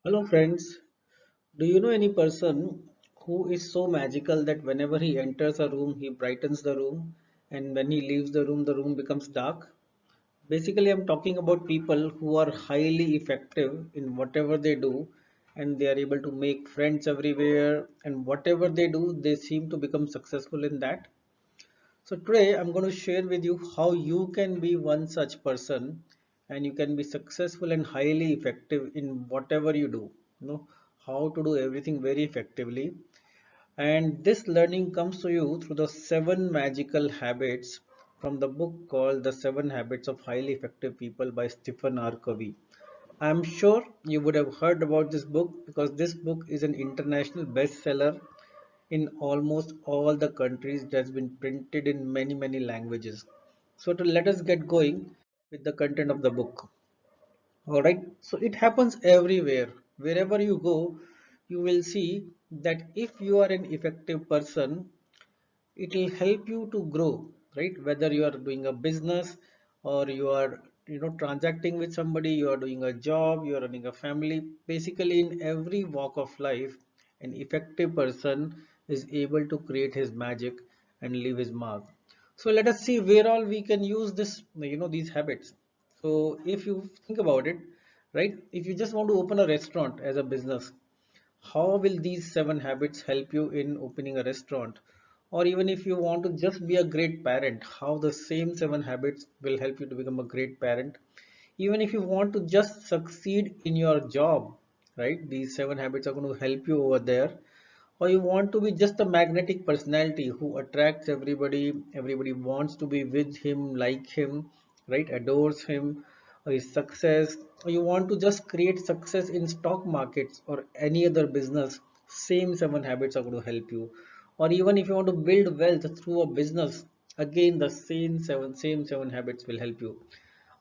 Hello friends, do you know any person who is so magical that whenever he enters a room, he brightens the room, and when he leaves the room becomes dark? Basically, I'm talking about people who are highly effective in whatever they do, and they are able to make friends everywhere, and whatever they do, they seem to become successful in that. So today I'm going to share with you how you can be one such person and you can be successful and highly effective in whatever you do. You know how to do everything very effectively. And this learning comes to you through the seven magical habits from the book called The Seven Habits of Highly Effective People by Stephen R. Covey. I'm sure you would have heard about this book because this book is an international bestseller in almost all the countries that's been printed in many languages. So to let us get going with the content of the book. All right, so it happens everywhere. Wherever you go, you will see that if you are an effective person, it will help you to grow, right? Whether you are doing a business or you are transacting with somebody, you are doing a job, you are running a family. Basically, in every walk of life, an effective person is able to create his magic and leave his mark. So let us see where all we can use this, these habits. So if you think about it, right, if you just want to open a restaurant as a business, how will these seven habits help you in opening a restaurant? Or even if you want to just be a great parent, how the same seven habits will help you to become a great parent? Even if you want to just succeed in your job, right? These seven habits are going to help you over there. Or you want to be just a magnetic personality who attracts everybody, everybody wants to be with him, like him, right? Adores him, or his success. Or you want to just create success in stock markets or any other business, same seven habits are going to help you. Or even if you want to build wealth through a business, again the same seven habits will help you.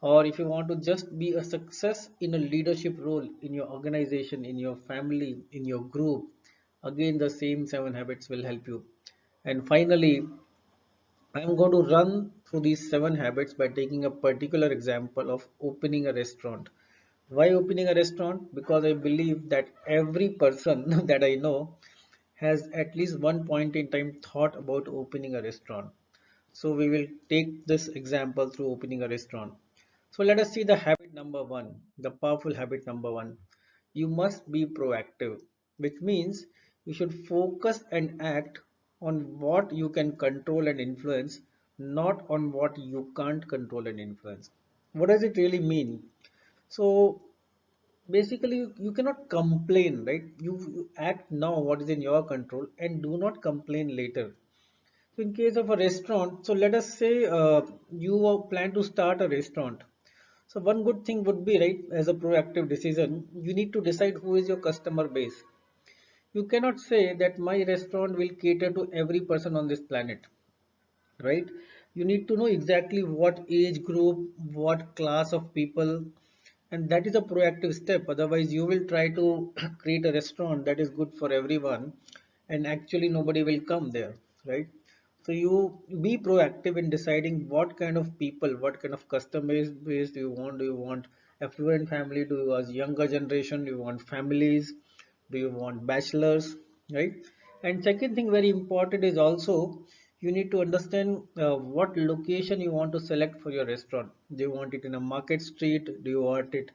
Or if you want to just be a success in a leadership role in your organization, in your family, in your group, again the same seven habits will help you. And finally, I am going to run through these seven habits by taking a particular example of opening a restaurant. Why opening a restaurant? Because I believe that every person that I know has at least one point in time thought about opening a restaurant. So we will take this example through opening a restaurant. So let us see the habit number one, the powerful habit number one. You must be proactive, which means you should focus and act on what you can control and influence, not on what you can't control and influence. What does it really mean? So basically, you cannot complain, right? You act now what is in your control and do not complain later. So in case of a restaurant, so let us say you plan to start a restaurant. So one good thing would be, right, as a proactive decision, you need to decide who is your customer base. You cannot say that my restaurant will cater to every person on this planet, right? You need to know exactly what age group, what class of people, and that is a proactive step. Otherwise you will try to create a restaurant that is good for everyone and actually nobody will come there, right? So you be proactive in deciding what kind of people, what kind of customer base do you want. Do you want affluent family? Do you want younger generation? Do you want families? Do you want bachelors, right? And second thing very important is also you need to understand what location you want to select for your restaurant. Do you want it in a market street? Do you want it,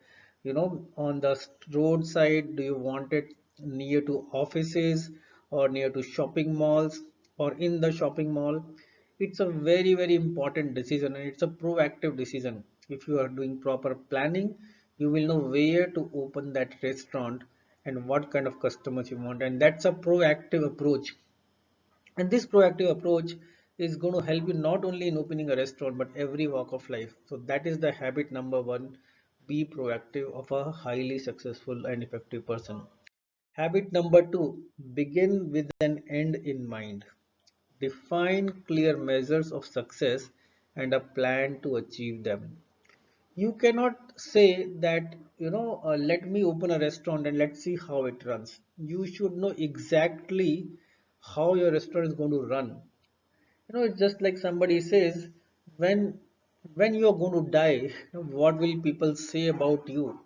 on the roadside? Do you want it near to offices or near to shopping malls or in the shopping mall? It's a very important decision and it's a proactive decision. If you are doing proper planning, you will know where to open that restaurant and what kind of customers you want, and that's a proactive approach. And this proactive approach is going to help you not only in opening a restaurant but every walk of life. So that is the habit number one. Be proactive of a highly successful and effective person. Habit number two, begin with an end in mind. Define clear measures of success and a plan to achieve them. You cannot say that, let me open a restaurant and let's see how it runs. You should know exactly how your restaurant is going to run. It's just like somebody says, when when you are going to die, what will people say about you?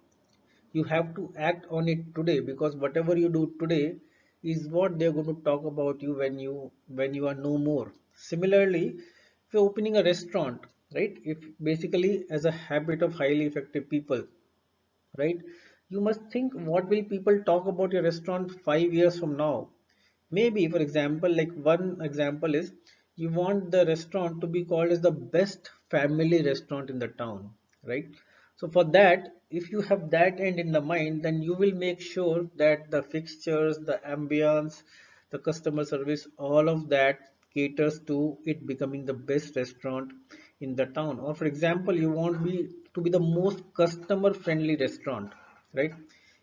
You have to act on it today, because whatever you do today is what they're going to talk about you when you are no more. Similarly, if you're opening a restaurant, right, if basically as a habit of highly effective people, right, you must think what will people talk about your restaurant 5 years from now. Maybe, for example, like one example is you want the restaurant to be called as the best family restaurant in the town, right? So for that, if you have that end in the mind, then you will make sure that the fixtures, the ambience, the customer service, all of that caters to it becoming the best restaurant in the town. Or for example, you want be to be the most customer friendly restaurant, right?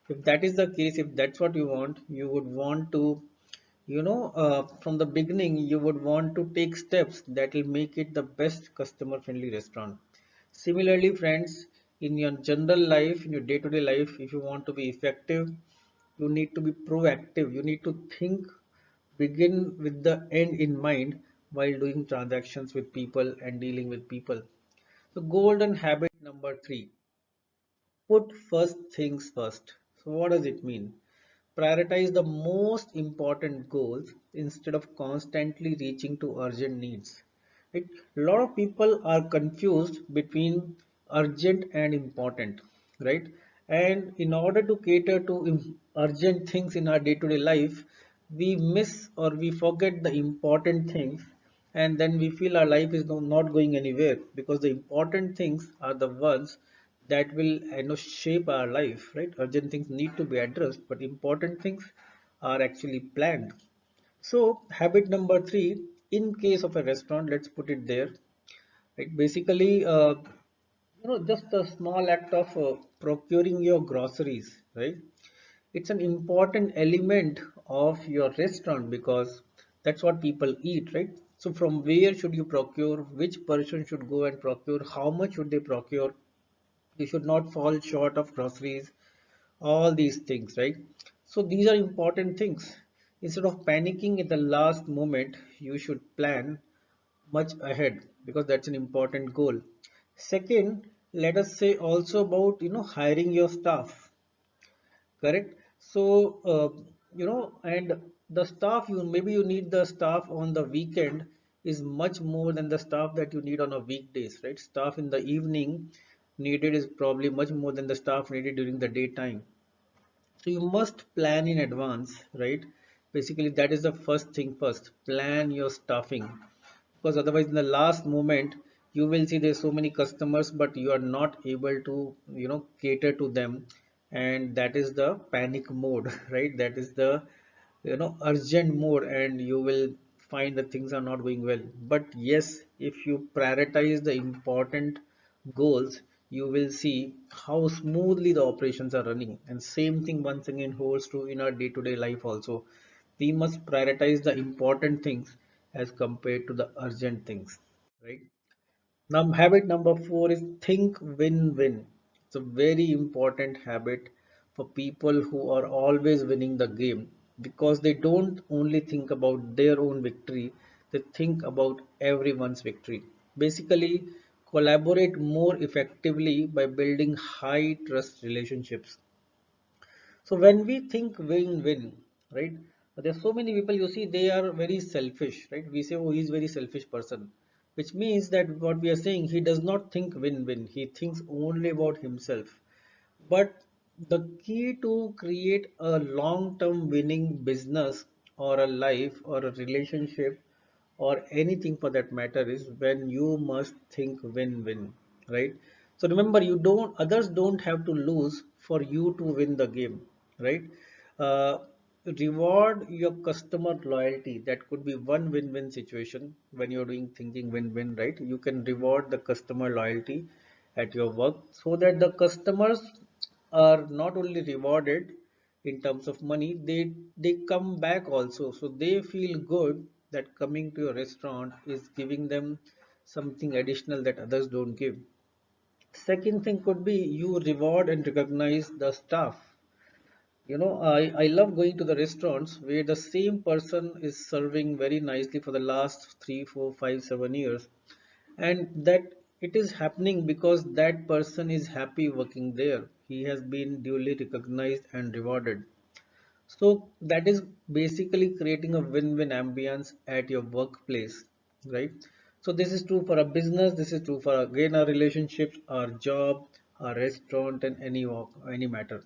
If that is the case, if that's what you want, you would want to, from the beginning, you would want to take steps that will make it the best customer friendly restaurant. Similarly, friends, in your general life, in your day-to-day life, if you want to be effective, you need to be proactive. You need to think, begin with the end in mind while doing transactions with people and dealing with people. So, golden habit number three, put first things first. So, what does it mean? Prioritize the most important goals instead of constantly reaching to urgent needs. Right? A lot of people are confused between urgent and important, right? And in order to cater to urgent things in our day-to-day life, we miss or we forget the important things, and then we feel our life is not going anywhere, because the important things are the ones that will shape our life, right? Urgent things need to be addressed, but important things are actually planned. So habit number three, in case of a restaurant, let's put it there, right? Basically, just a small act of procuring your groceries, right? It's an important element of your restaurant, because that's what people eat, right? So from where should you procure, which person should go and procure, how much should they procure, you should not fall short of groceries, all these things, right? So these are important things. Instead of panicking at the last moment, you should plan much ahead, because that's an important goal. Second, let us say also about hiring your staff, correct? So and the staff, you maybe you need the staff on the weekend is much more than the staff that you need on a weekdays, right? Staff in the evening needed is probably much more than the staff needed during the daytime. So you must plan in advance, right? Basically, that is the first thing first. Plan your staffing, because otherwise, in the last moment, you will see there's so many customers, but you are not able to, cater to them, and that is the panic mode, right? That is the, urgent mode, and you will find that things are not going well. But yes, if you prioritize the important goals, you will see how smoothly the operations are running. And same thing once again holds true in our day-to-day life also. We must prioritize the important things as compared to the urgent things, right? Now, habit number four is think win-win. It's a very important habit for people who are always winning the game, because they don't only think about their own victory, they think about everyone's victory. Basically, collaborate more effectively by building high trust relationships. So when we think win-win, right? There's so many people you see they are very selfish, right? We say, oh, he's very selfish person, which means that what we are saying, he does not think win-win. He thinks only about himself. But the key to create a long-term winning business or a life or a relationship or anything for that matter is when you must think win-win, right? So remember, you don't others don't have to lose for you to win the game, right? uh, Reward your customer loyalty. That could be one win-win situation when you're doing thinking win-win, right? You can reward the customer loyalty at your work, so that the customers are not only rewarded in terms of money, they come back also, so they feel good that coming to your restaurant is giving them something additional that others don't give. Second thing could be you reward and recognize the staff. I love going to the restaurants where the same person is serving very nicely for the last 3, 4, 5, 7 years, and that it is happening because that person is happy working there. he has been duly recognized and rewarded. So that is basically creating a win-win ambience at your workplace, right? So this is true for a business, this is true for again our relationships, our job, our restaurant, and any work, any matter,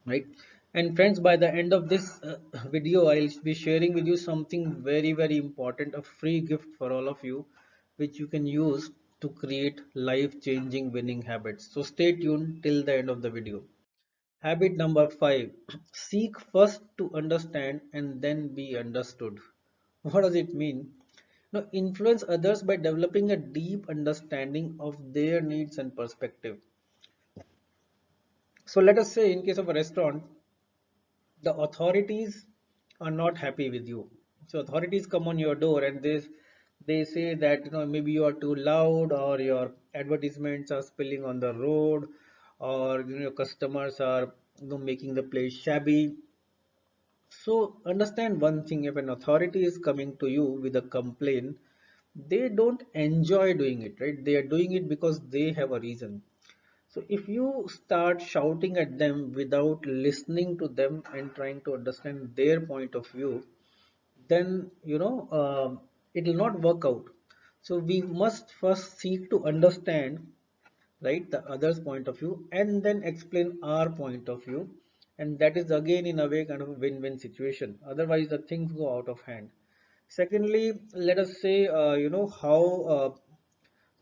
right? And friends, by the end of this video, I'll be sharing with you something very, very important, a free gift for all of you, which you can use to create life-changing winning habits. So stay tuned till the end of the video. Habit number 5, seek first to understand and then be understood. What does it mean? Now, influence others by developing a deep understanding of their needs and perspective. So let us say in case of a restaurant, the authorities are not happy with you. So authorities come on your door and they say that maybe you are too loud, or your advertisements are spilling on the road, or your customers are making the place shabby. So understand one thing: if an authority is coming to you with a complaint, they don't enjoy doing it, right? They are doing it because they have a reason. So if you start shouting at them without listening to them and trying to understand their point of view, then it will not work out. So we must first seek to understand, right, the other's point of view, and then explain our point of view, and that is again in a way kind of a win-win situation. Otherwise, the things go out of hand. Secondly, let us say how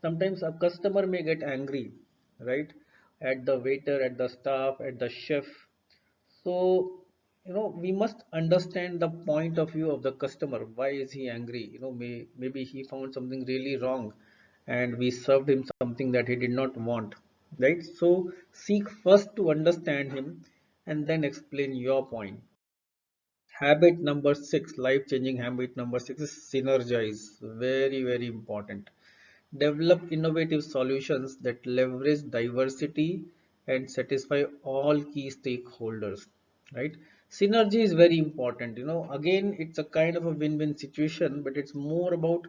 sometimes a customer may get angry, right, at the waiter, at the staff, at the chef. So, we must understand the point of view of the customer. Why is he angry? Maybe he found something really wrong and we served him something that he did not want, right? So, seek first to understand him and then explain your point. Habit number 6, life-changing habit number 6 is synergize. Very, very important. Develop innovative solutions that leverage diversity and satisfy all key stakeholders, right? Synergy is very important. Again, it's a kind of a win-win situation, but it's more about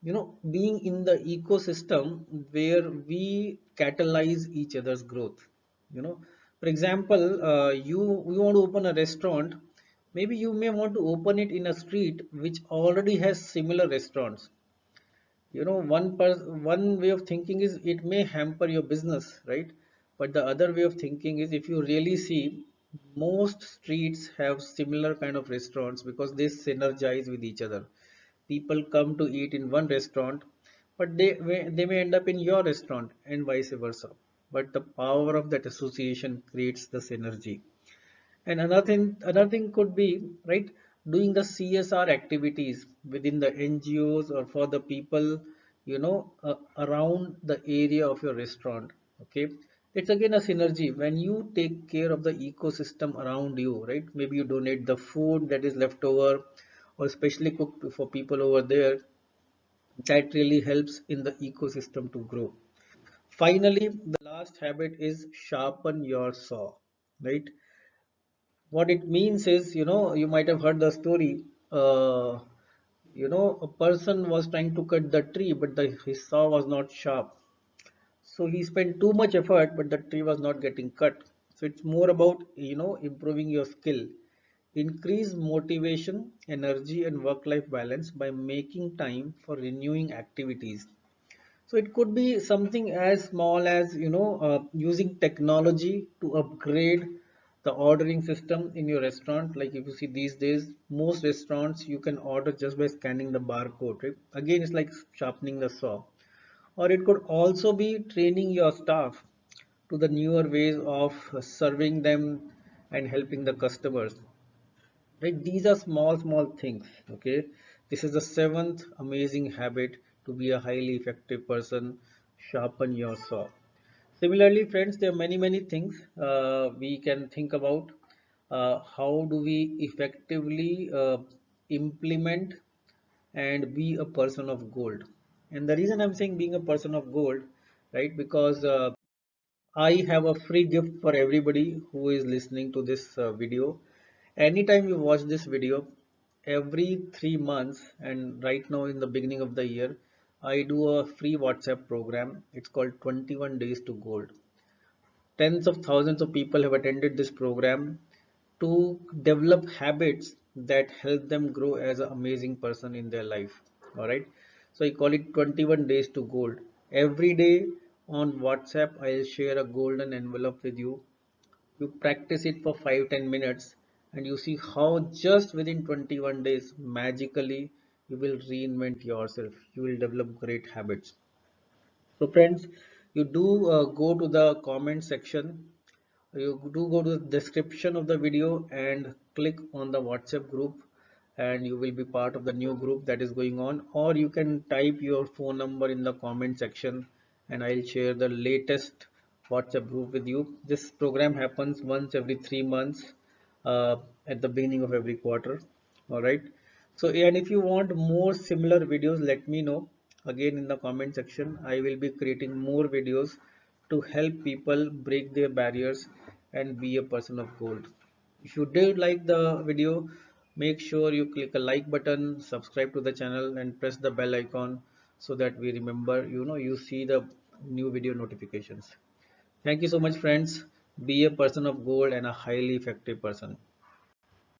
being in the ecosystem where we catalyze each other's growth. For example, you want to open a restaurant. Maybe you may want to open it in a street which already has similar restaurants. One way of thinking is it may hamper your business, right? But the other way of thinking is, if you really see, most streets have similar kind of restaurants because they synergize with each other. People come to eat in one restaurant, but they may end up in your restaurant and vice versa. But the power of that association creates the synergy. And another thing could be, right, doing the CSR activities within the NGOs or for the people, around the area of your restaurant. Okay, it's again a synergy when you take care of the ecosystem around you, right? Maybe you donate the food that is left over or specially cooked for people over there. That really helps in the ecosystem to grow. Finally, the last habit is sharpen your saw, right? What it means is, you might have heard the story. A person was trying to cut the tree, but his saw was not sharp. So he spent too much effort, but the tree was not getting cut. So it's more about, improving your skill. Increase motivation, energy, and work-life balance by making time for renewing activities. So it could be something as small as using technology to upgrade the ordering system in your restaurant. Like if you see these days, most restaurants you can order just by scanning the barcode. Right? Again, it's like sharpening the saw. Or it could also be training your staff to the newer ways of serving them and helping the customers. Right? These are small things. Okay, this is the seventh amazing habit to be a highly effective person: sharpen your saw. Similarly, friends, there are many things we can think about. How do we effectively implement and be a person of gold? And the reason I'm saying being a person of gold, right, because I have a free gift for everybody who is listening to this video. Anytime you watch this video, every 3 months, and right now in the beginning of the year, I do a free WhatsApp program. It's called 21 Days to Gold. Tens of thousands of people have attended this program to develop habits that help them grow as an amazing person in their life. All right. So I call it 21 days to gold. Every day on WhatsApp, I'll share a golden envelope with you. You practice it for 5-10 minutes and you see how just within 21 days, magically, you will reinvent yourself. You will develop great habits. So friends, you do go to the comment section, you do go to the description of the video and click on the WhatsApp group, and you will be part of the new group that is going on, or you can type your phone number in the comment section and I'll share the latest WhatsApp group with you. This program happens once every 3 months, uh, at the beginning of every quarter. All right. So, and if you want more similar videos, let me know again in the comment section. I will be creating more videos to help people break their barriers and be a person of gold. If you did like the video, make sure you click a like button, subscribe to the channel and press the bell icon so that we remember, you see the new video notifications. Thank you so much friends. Be a person of gold and a highly effective person.